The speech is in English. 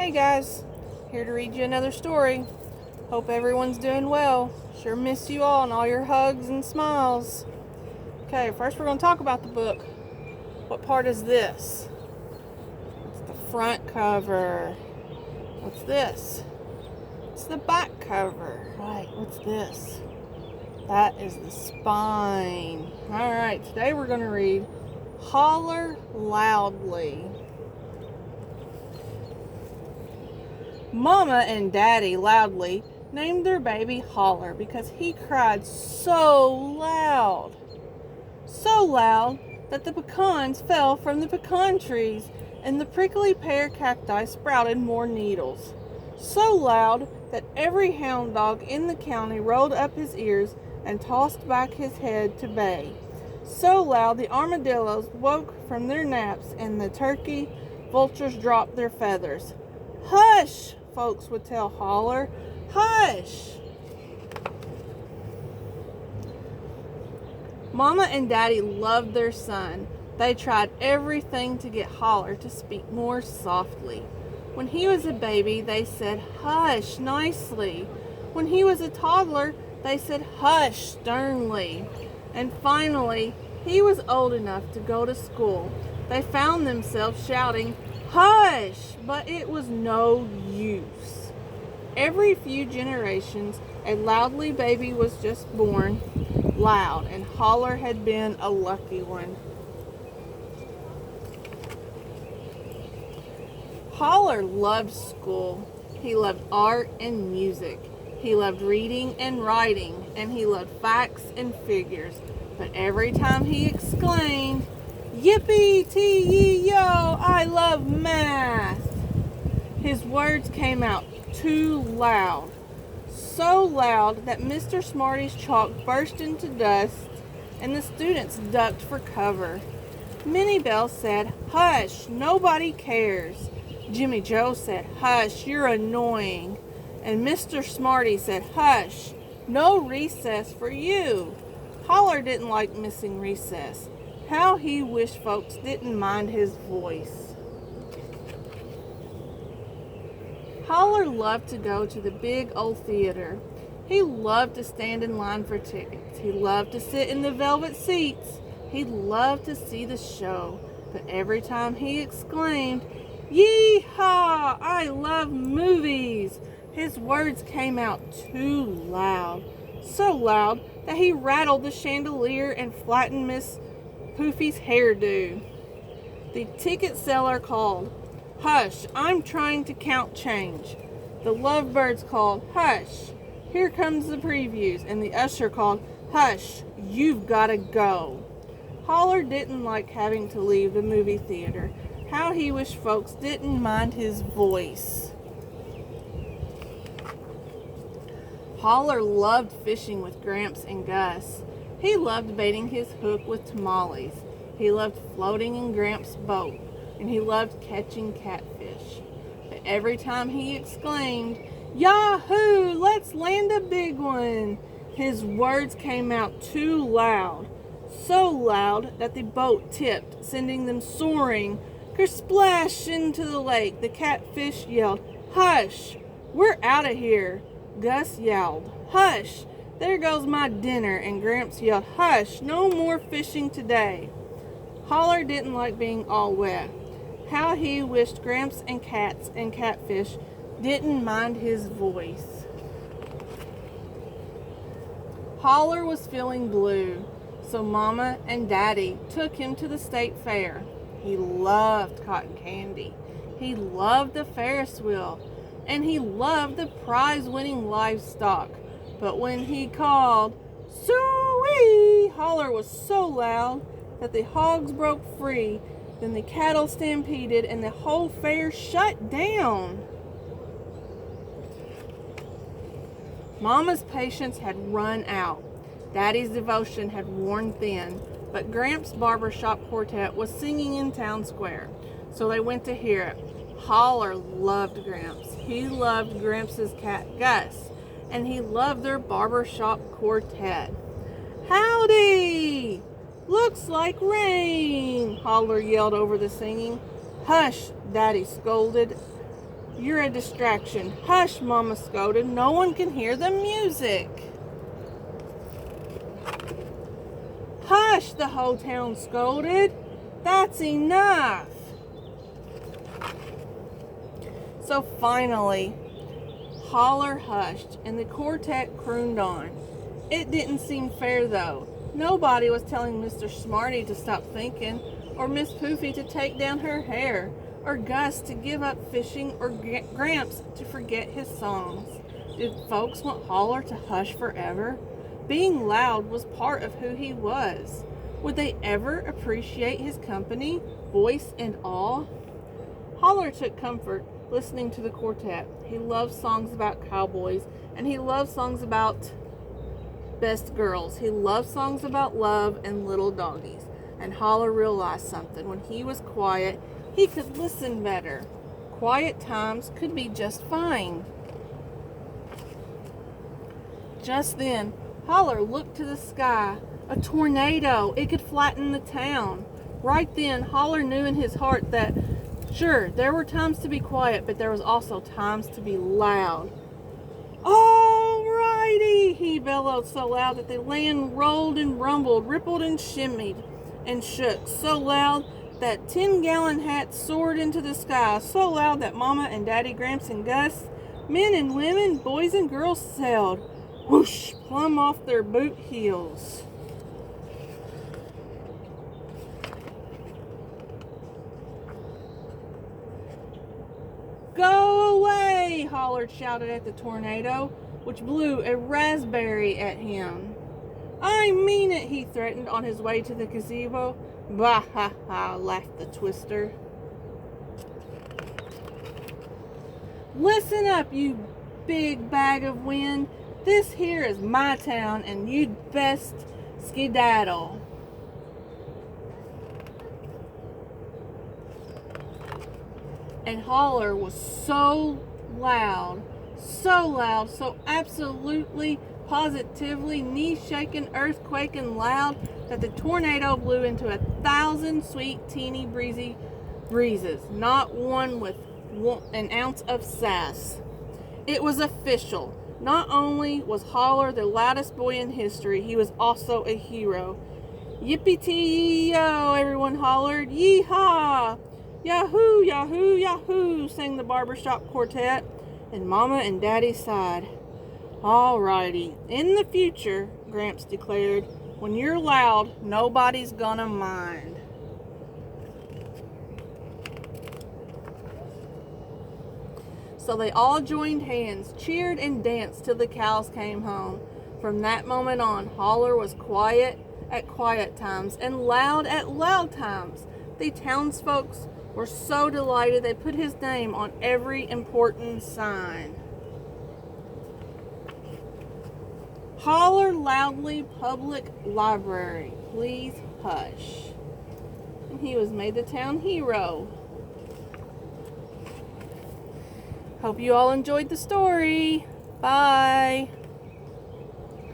Hey guys, here to read you another story. Hope everyone's doing well. Sure miss you all and all your hugs and smiles. Okay, first we're going to talk about the book. What part is this? It's the front cover. What's this? It's the back cover. Right, what's this? That is the spine. Alright, today we're going to read Holler Loudly. Mama and Daddy Loudly named their baby Holler because he cried so loud. So loud that the pecans fell from the pecan trees and the prickly pear cacti sprouted more needles. So loud that every hound dog in the county rolled up his ears and tossed back his head to bay. So loud the armadillos woke from their naps and the turkey vultures dropped their feathers. "Hush!" folks would tell Holler. "Hush!" Mama and Daddy loved their son. They tried everything to get Holler to speak more softly. When he was a baby, they said, "Hush," nicely. When he was a toddler, they said, "Hush," sternly. And finally, he was old enough to go to school. They found themselves shouting, "Hush!" But it was no use. Every few generations, a Loudly baby was just born loud, and Holler had been a lucky one. Holler loved school. He loved art and music. He loved reading and writing, and he loved facts and figures. But every time he exclaimed, "Yippee-tee-yee-yo, I love math!" his words came out too loud. So loud that Mr. Smarty's chalk burst into dust and the students ducked for cover. Minnie Bell said, "Hush, nobody cares." Jimmy Joe said, "Hush, you're annoying." And Mr. Smarty said, "Hush, no recess for you." Holler didn't like missing recess. How he wished folks didn't mind his voice. Holler loved to go to the big old theater. He loved to stand in line for tickets. He loved to sit in the velvet seats. He loved to see the show. But every time he exclaimed, "Yee-haw, I love movies," his words came out too loud. So loud that he rattled the chandelier and flattened Miss Poofy's hairdo. The ticket seller called, "Hush, I'm trying to count change." The lovebirds called, "Hush, here comes the previews." And the usher called, "Hush, you've got to go." Holler didn't like having to leave the movie theater. How he wished folks didn't mind his voice. Holler loved fishing with Gramps and Gus. He loved baiting his hook with tamales. He loved floating in Gramps' boat, and he loved catching catfish. But every time he exclaimed, "Yahoo! Let's land a big one!" his words came out too loud. So loud that the boat tipped, sending them soaring kersplash into the lake. The catfish yelled, "Hush! We're out of here!" Gus yelled, "Hush! There goes my dinner!" And Gramps yelled, "Hush! No more fishing today!" Holler didn't like being all wet. How he wished Gramps and cats and catfish didn't mind his voice. Holler was feeling blue, so Mama and Daddy took him to the state fair. He loved cotton candy. He loved the Ferris wheel. And he loved the prize-winning livestock. But when he called, "Soo-wee!" Holler was so loud that the hogs broke free. Then the cattle stampeded and the whole fair shut down. Mama's patience had run out. Daddy's devotion had worn thin. But Gramps' barbershop quartet was singing in town square, so they went to hear it. Holler loved Gramps. He loved Gramps' cat Gus, and he loved their barbershop quartet. "Howdy! Looks like rain!" Holler yelled over the singing. "Hush!" Daddy scolded. You're a distraction. Hush, Mama scolded. No one can hear the music. Hush, the whole town scolded. That's enough. So finally, Holler hushed and the quartet crooned on. It didn't seem fair though. Nobody was telling Mr. Smarty to stop thinking, or Miss Poofy to take down her hair, or Gus to give up fishing, or Gramps to forget his songs. Did folks want Holler to hush forever? Being loud was part of who he was. Would they ever appreciate his company, voice, and awe? Holler took comfort listening to the quartet. He loved songs about cowboys, and he loved songs about best girls. He loved songs about love and little doggies. And Holler realized something. When he was quiet, he could listen better. Quiet times could be just fine. Just then, Holler looked to the sky. A tornado. It could flatten the town. Right then, Holler knew in his heart that, sure, there were times to be quiet, but there was also times to be loud. Alrighty, he bellowed so loud that the land rolled and rumbled, rippled and shimmied and shook so loud that 10-gallon hats soared into the sky, so loud that Mama and Daddy, Gramps and Gus, men and women, boys and girls sailed, whoosh, plumb off their boot heels. Go away, Holler shouted at the tornado, which blew a raspberry at him. I mean it, he threatened on his way to the gazebo. Bah ha ha, laughed the twister. Listen up, you big bag of wind. This here is my town, and you'd best skedaddle. And Holler was so loud, so absolutely, positively, knee-shaking, earthquaking loud that the tornado blew into 1,000 sweet, teeny, breezy breezes, not one with an ounce of sass. It was official. Not only was Holler the loudest boy in history, he was also a hero. Yippee-tee-yo, everyone hollered. Yee-haw! Yahoo, yahoo, yahoo, sang the barbershop quartet, and Mama and Daddy sighed. Alrighty, in the future, Gramps declared, when you're loud, nobody's gonna mind. So they all joined hands, cheered and danced till the cows came home. From that moment on, Holler was quiet at quiet times and loud at loud times. The townsfolk were so delighted they put his name on every important sign. Holler Loudly Public Library, please hush. And he was made the town hero. Hope you all enjoyed the story. Bye.